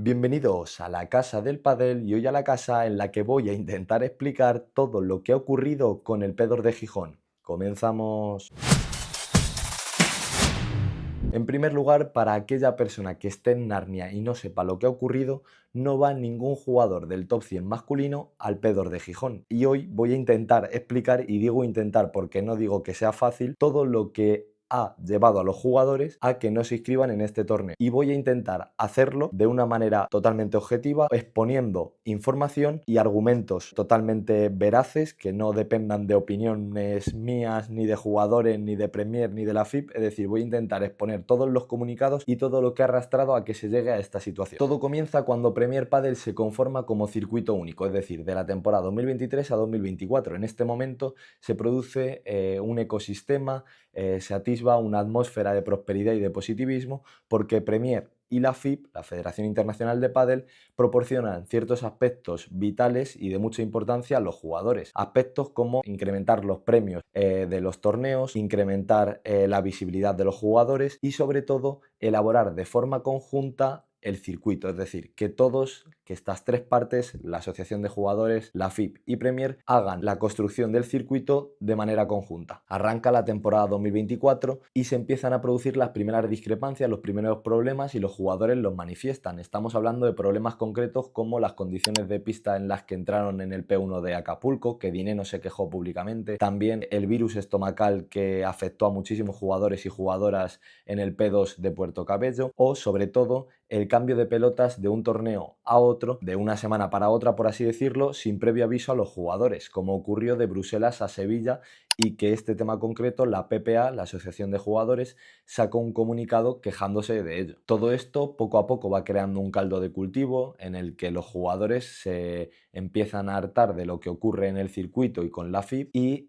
Bienvenidos a la Casa del Padel y hoy a la casa en la que voy a intentar explicar todo lo que ha ocurrido con el Pedor de Gijón. Comenzamos. En primer lugar, para aquella persona que esté en Narnia y no sepa lo que ha ocurrido, no va ningún jugador del top 100 masculino al Pedor de Gijón. Y hoy voy a intentar explicar, y digo intentar porque no digo que sea fácil, todo lo que ha llevado a los jugadores a que no se inscriban en este torneo. Y voy a intentar hacerlo de una manera totalmente objetiva, exponiendo información y argumentos totalmente veraces que no dependan de opiniones mías, ni de jugadores, ni de Premier, ni de la FIP. Es decir, voy a intentar exponer todos los comunicados y todo lo que ha arrastrado a que se llegue a esta situación. Todo comienza cuando Premier Padel se conforma como circuito único, es decir, de la temporada 2023 a 2024. En este momento se produce un ecosistema, se atisba una atmósfera de prosperidad y de positivismo porque Premier y la FIP, la Federación Internacional de Pádel, proporcionan ciertos aspectos vitales y de mucha importancia a los jugadores. Aspectos como incrementar los premios de los torneos, incrementar la visibilidad de los jugadores y sobre todo elaborar de forma conjunta el circuito, es decir, que estas tres partes, la Asociación de Jugadores, la FIP y Premier, hagan la construcción del circuito de manera conjunta. Arranca la temporada 2024 y se empiezan a producir las primeras discrepancias, los primeros problemas y los jugadores los manifiestan. Estamos hablando de problemas concretos como las condiciones de pista en las que entraron en el P1 de Acapulco, que Dineno se quejó públicamente, también el virus estomacal que afectó a muchísimos jugadores y jugadoras en el P2 de Puerto Cabello, o sobre todo el cambio de pelotas de un torneo a otro, de una semana para otra, por así decirlo, sin previo aviso a los jugadores, como ocurrió de Bruselas a Sevilla, y que este tema concreto, la PPA, la Asociación de Jugadores, sacó un comunicado quejándose de ello. Todo esto poco a poco va creando un caldo de cultivo en el que los jugadores se empiezan a hartar de lo que ocurre en el circuito y con la FIP y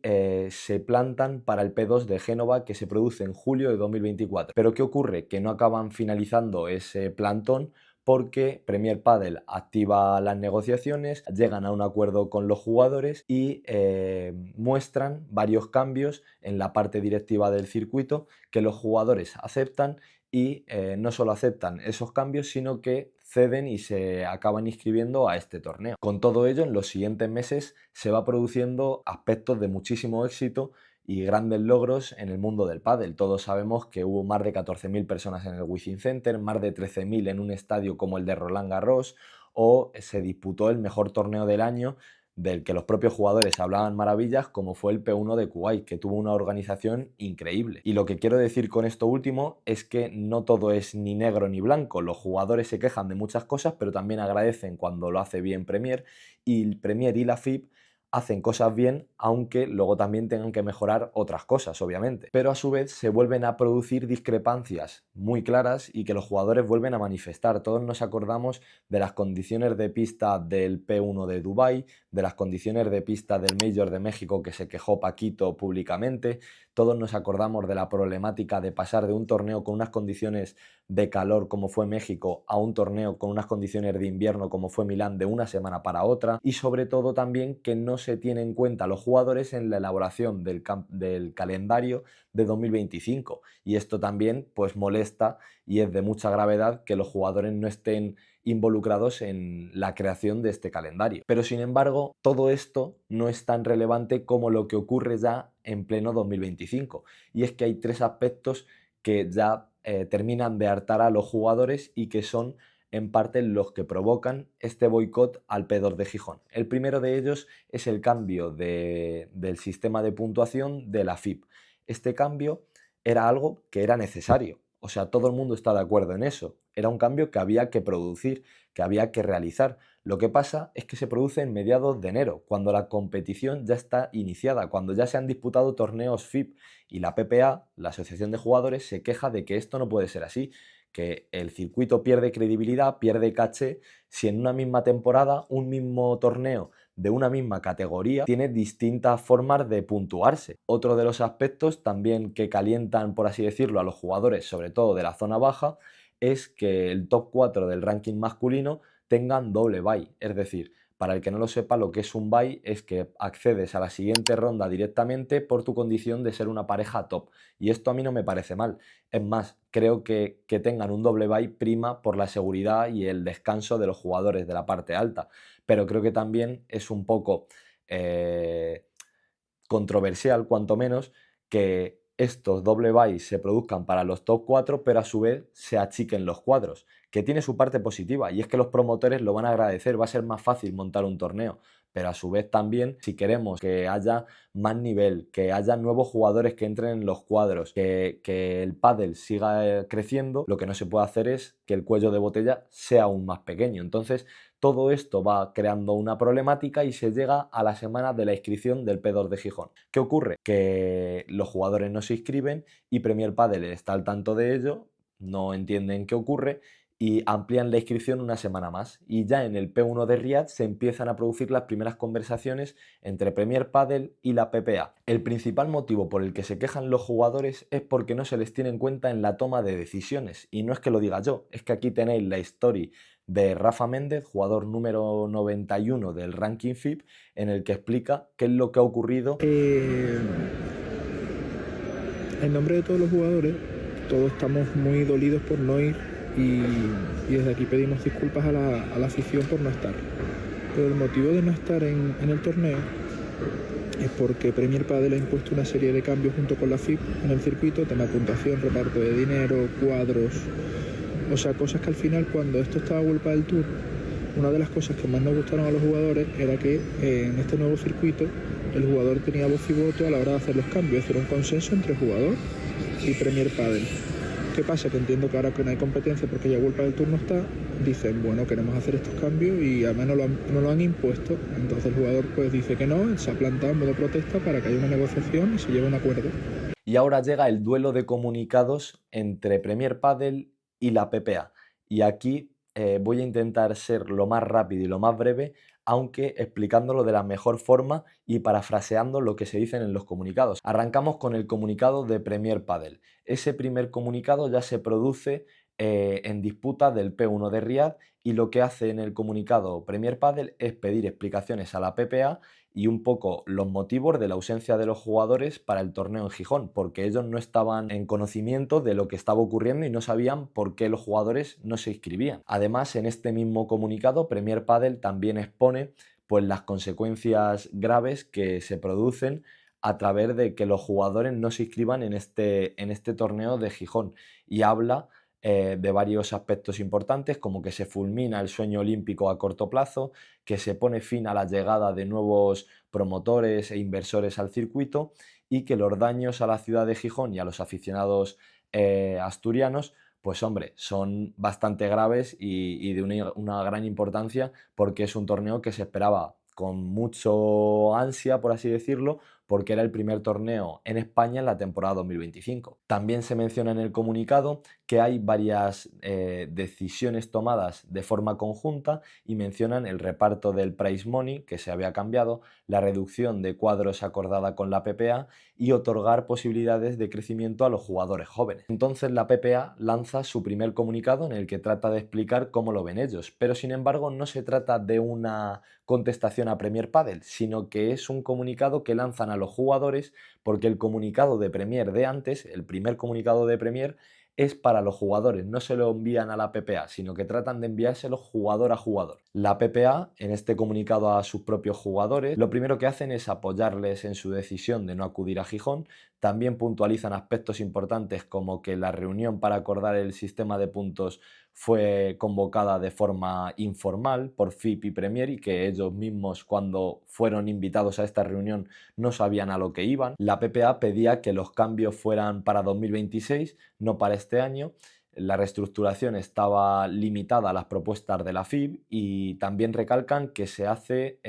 se plantan para el P2 de Génova, que se produce en julio de 2024. Pero ¿qué ocurre? Que no acaban finalizando ese plantón porque Premier Padel activa las negociaciones, llegan a un acuerdo con los jugadores y muestran varios cambios en la parte directiva del circuito que los jugadores aceptan y no solo aceptan esos cambios, sino que ceden y se acaban inscribiendo a este torneo. Con todo ello, en los siguientes meses se va produciendo aspectos de muchísimo éxito y grandes logros en el mundo del pádel. Todos sabemos que hubo más de 14.000 personas en el Within Center, más de 13.000 en un estadio como el de Roland Garros, o se disputó el mejor torneo del año del que los propios jugadores hablaban maravillas, como fue el P1 de Kuwait, que tuvo una organización increíble. Y lo que quiero decir con esto último es que no todo es ni negro ni blanco. Los jugadores se quejan de muchas cosas, pero también agradecen cuando lo hace bien Premier, y Premier y la FIP hacen cosas bien, aunque luego también tengan que mejorar otras cosas, obviamente. Pero a su vez se vuelven a producir discrepancias muy claras y que los jugadores vuelven a manifestar. Todos nos acordamos de las condiciones de pista del P1 de Dubái, de las condiciones de pista del Major de México que se quejó Paquito públicamente. Todos nos acordamos de la problemática de pasar de un torneo con unas condiciones de calor como fue México a un torneo con unas condiciones de invierno como fue Milán de una semana para otra, y sobre todo también que no se tiene en cuenta a los jugadores en la elaboración del calendario de 2025, y esto también pues molesta y es de mucha gravedad que los jugadores no estén involucrados en la creación de este calendario. Pero sin embargo, todo esto no es tan relevante como lo que ocurre ya en pleno 2025, y es que hay tres aspectos que ya terminan de hartar a los jugadores y que son en parte los que provocan este boicot al Pedor de Gijón. El primero de ellos es el cambio del sistema de puntuación de la FIP. Este cambio era algo que era necesario, o sea, todo el mundo está de acuerdo en eso. Era un cambio que había que producir, que había que realizar. Lo que pasa es que se produce en mediados de enero, cuando la competición ya está iniciada, cuando ya se han disputado torneos FIP, y la PPA, la Asociación de Jugadores, se queja de que esto no puede ser así, que el circuito pierde credibilidad, pierde caché, si en una misma temporada, un mismo torneo de una misma categoría tiene distintas formas de puntuarse. Otro de los aspectos también que calientan, por así decirlo, a los jugadores, sobre todo de la zona baja, es que el top 4 del ranking masculino tengan doble bye, es decir, Para el que no lo sepa, lo que es un bye es que accedes a la siguiente ronda directamente por tu condición de ser una pareja top. Y esto a mí no me parece mal. Es más, creo que tengan un doble bye prima por la seguridad y el descanso de los jugadores de la parte alta. Pero creo que también es un poco eh, controversial, cuanto menos, que estos doble buys se produzcan para los top 4, pero a su vez se achiquen los cuadros, que tiene su parte positiva, y es que los promotores lo van a agradecer, va a ser más fácil montar un torneo, pero a su vez también, si queremos que haya más nivel, que haya nuevos jugadores que entren en los cuadros, que el pádel siga creciendo, lo que no se puede hacer es que el cuello de botella sea aún más pequeño. Entonces, todo esto va creando una problemática y se llega a la semana de la inscripción del P2 de Gijón. ¿Qué ocurre? Que los jugadores no se inscriben y Premier Padel está al tanto de ello, no entienden qué ocurre y amplían la inscripción una semana más. Y ya en el P1 de Riyadh se empiezan a producir las primeras conversaciones entre Premier Padel y la PPA. El principal motivo por el que se quejan los jugadores es porque no se les tiene en cuenta en la toma de decisiones. Y no es que lo diga yo, es que aquí tenéis la story de Rafa Méndez, jugador número 91 del ranking FIP, en el que explica qué es lo que ha ocurrido. En nombre de todos los jugadores, todos estamos muy dolidos por no ir y desde aquí pedimos disculpas a la afición por no estar. Pero el motivo de no estar en el torneo es porque Premier Padel ha impuesto una serie de cambios junto con la FIP en el circuito, tema puntuación, reparto de dinero, cuadros, o sea, cosas que al final cuando esto estaba a vuelta del Tour, una de las cosas que más nos gustaron a los jugadores era que en este nuevo circuito el jugador tenía voz y voto a la hora de hacer los cambios, hacer un consenso entre jugador y Premier Padel. ¿Qué pasa? Que entiendo que ahora que no hay competencia porque ya vuelta del Tour no está, dicen, bueno, queremos hacer estos cambios y además no lo han impuesto. Entonces el jugador pues dice que no, se ha plantado en modo protesta para que haya una negociación y se lleve un acuerdo. Y ahora llega el duelo de comunicados entre Premier Padel y la PPA. Y aquí voy a intentar ser lo más rápido y lo más breve, aunque explicándolo de la mejor forma y parafraseando lo que se dicen en los comunicados. Arrancamos con el comunicado de Premier Padel. Ese primer comunicado ya se produce en disputa del P1 de Riyadh y lo que hace en el comunicado Premier Padel es pedir explicaciones a la PPA y un poco los motivos de la ausencia de los jugadores para el torneo en Gijón, porque ellos no estaban en conocimiento de lo que estaba ocurriendo y no sabían por qué los jugadores no se inscribían. Además, en este mismo comunicado, Premier Padel también expone pues, las consecuencias graves que se producen a través de que los jugadores no se inscriban en este torneo de Gijón y habla de varios aspectos importantes, como que se fulmina el sueño olímpico a corto plazo, que se pone fin a la llegada de nuevos promotores e inversores al circuito y que los daños a la ciudad de Gijón y a los aficionados asturianos, pues hombre, son bastante graves y de una gran importancia porque es un torneo que se esperaba con mucho ansia, por así decirlo, porque era el primer torneo en España en la temporada 2025. También se menciona en el comunicado que hay varias decisiones tomadas de forma conjunta y mencionan el reparto del prize money que se había cambiado, la reducción de cuadros acordada con la PPA y otorgar posibilidades de crecimiento a los jugadores jóvenes. Entonces la PPA lanza su primer comunicado en el que trata de explicar cómo lo ven ellos, pero sin embargo no se trata de una contestación a Premier Padel, sino que es un comunicado que lanzan a los jugadores porque el comunicado de Premier de antes, el primer comunicado de Premier, es para los jugadores, no se lo envían a la PPA, sino que tratan de enviárselo jugador a jugador. La PPA, en este comunicado a sus propios jugadores, lo primero que hacen es apoyarles en su decisión de no acudir a Gijón. También puntualizan aspectos importantes como que la reunión para acordar el sistema de puntos fue convocada de forma informal por FIP y Premier y que ellos mismos cuando fueron invitados a esta reunión no sabían a lo que iban. La PPA pedía que los cambios fueran para 2026, no para este año. La reestructuración estaba limitada a las propuestas de la FIB y también recalcan que se hace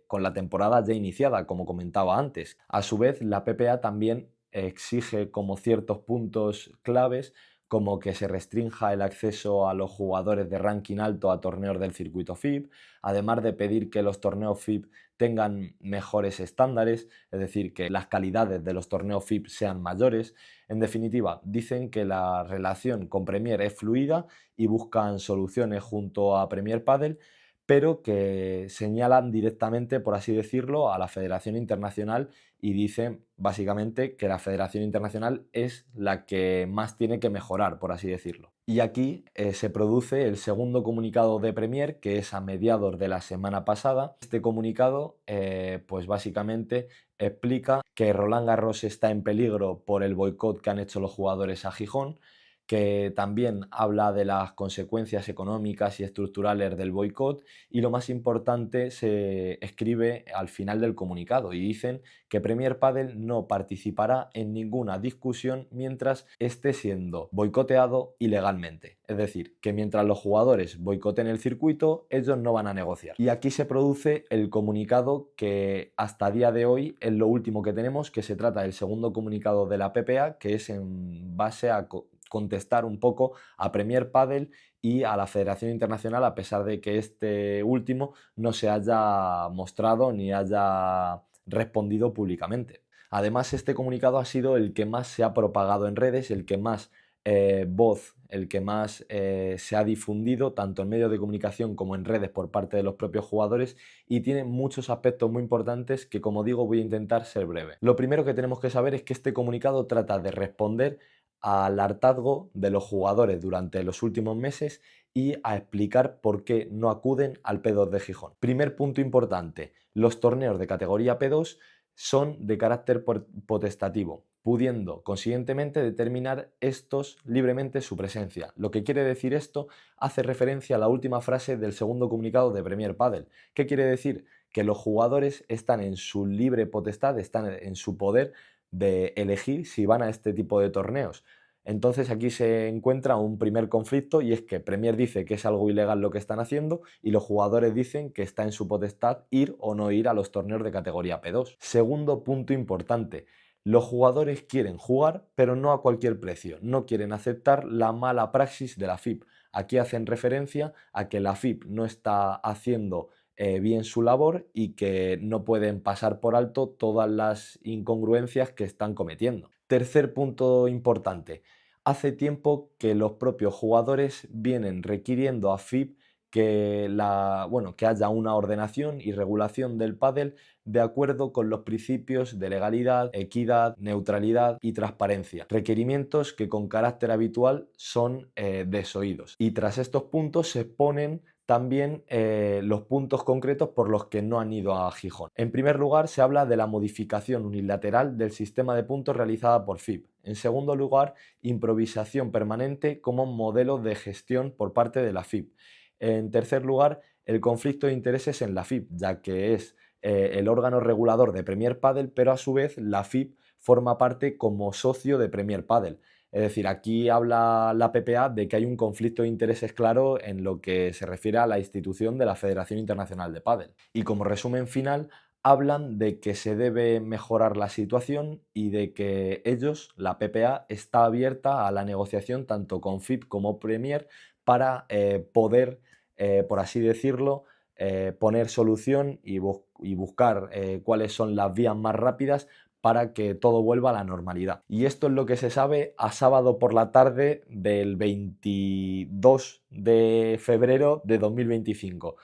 con la temporada ya iniciada, como comentaba antes. A su vez, la PPA también exige como ciertos puntos claves como que se restrinja el acceso a los jugadores de ranking alto a torneos del circuito FIB, además de pedir que los torneos FIB tengan mejores estándares, es decir, que las calidades de los torneos FIB sean mayores. En definitiva, dicen que la relación con Premier es fluida y buscan soluciones junto a Premier Padel, pero que señalan directamente, por así decirlo, a la Federación Internacional y dicen básicamente que la Federación Internacional es la que más tiene que mejorar, por así decirlo. Y aquí se produce el segundo comunicado de Premier, que es a mediados de la semana pasada. Este comunicado, pues básicamente explica que Roland Garros está en peligro por el boicot que han hecho los jugadores a Gijón, que también habla de las consecuencias económicas y estructurales del boicot, y lo más importante se escribe al final del comunicado y dicen que Premier Padel no participará en ninguna discusión mientras esté siendo boicoteado ilegalmente. Es decir, que mientras los jugadores boicoten el circuito, ellos no van a negociar. Y aquí se produce el comunicado que hasta día de hoy es lo último que tenemos, que se trata del segundo comunicado de la PPA, que es en base a contestar un poco a Premier Padel y a la Federación Internacional, a pesar de que este último no se haya mostrado ni haya respondido públicamente. Además, este comunicado ha sido el que más se ha propagado en redes, el que más voz, el que más se ha difundido tanto en medios de comunicación como en redes por parte de los propios jugadores, y tiene muchos aspectos muy importantes que, como digo, voy a intentar ser breve. Lo primero que tenemos que saber es que este comunicado trata de responder al hartazgo de los jugadores durante los últimos meses y a explicar por qué no acuden al P2 de Gijón. Primer punto importante: los torneos de categoría P2 son de carácter potestativo, pudiendo consiguientemente determinar estos libremente su presencia. Lo que quiere decir esto hace referencia a la última frase del segundo comunicado de Premier Padel. ¿Qué quiere decir? Que los jugadores están en su libre potestad, están en su poder de elegir si van a este tipo de torneos. Entonces aquí se encuentra un primer conflicto, y es que Premier dice que es algo ilegal lo que están haciendo y los jugadores dicen que está en su potestad ir o no ir a los torneos de categoría P2. Segundo punto importante: los jugadores quieren jugar, pero no a cualquier precio, no quieren aceptar la mala praxis de la FIP. Aquí hacen referencia a que la FIP no está haciendo bien su labor y que no pueden pasar por alto todas las incongruencias que están cometiendo. Tercer punto importante: hace tiempo que los propios jugadores vienen requiriendo a FIP que haya una ordenación y regulación del pádel de acuerdo con los principios de legalidad, equidad, neutralidad y transparencia, requerimientos que con carácter habitual son desoídos. Y tras estos puntos se exponen también los puntos concretos por los que no han ido a Gijón. En primer lugar, se habla de la modificación unilateral del sistema de puntos realizada por FIP. En segundo lugar, improvisación permanente como modelo de gestión por parte de la FIP. En tercer lugar, el conflicto de intereses en la FIP, ya que es el órgano regulador de Premier Padel, pero a su vez la FIP forma parte como socio de Premier Padel. Es decir, aquí habla la PPA de que hay un conflicto de intereses claro en lo que se refiere a la institución de la Federación Internacional de Pádel. Y como resumen final, hablan de que se debe mejorar la situación y de que ellos, la PPA, está abierta a la negociación tanto con FIP como Premier para poder, por así decirlo, poner solución y buscar cuáles son las vías más rápidas para que todo vuelva a la normalidad. Y esto es lo que se sabe a sábado por la tarde del 22 de febrero de 2025.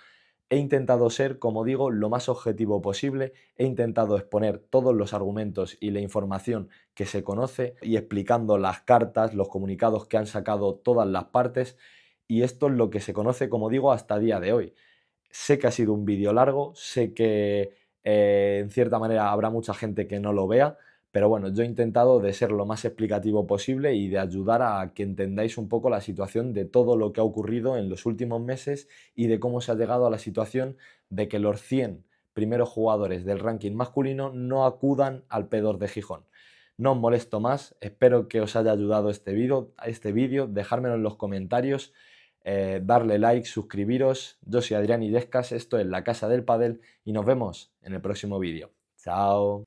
He intentado ser, como digo, lo más objetivo posible, he intentado exponer todos los argumentos y la información que se conoce y explicando las cartas, los comunicados que han sacado todas las partes, y esto es lo que se conoce, como digo, hasta día de hoy. Sé que ha sido un vídeo largo, sé que en cierta manera habrá mucha gente que no lo vea, pero bueno, yo he intentado de ser lo más explicativo posible y de ayudar a que entendáis un poco la situación de todo lo que ha ocurrido en los últimos meses y de cómo se ha llegado a la situación de que los 100 primeros jugadores del ranking masculino no acudan al P2 de Gijón. No os molesto más, espero que os haya ayudado este vídeo, dejármelo en los comentarios, darle like, suscribiros. Yo soy Adrián Illescas, esto es La Casa del Pádel y nos vemos en el próximo vídeo. Chao.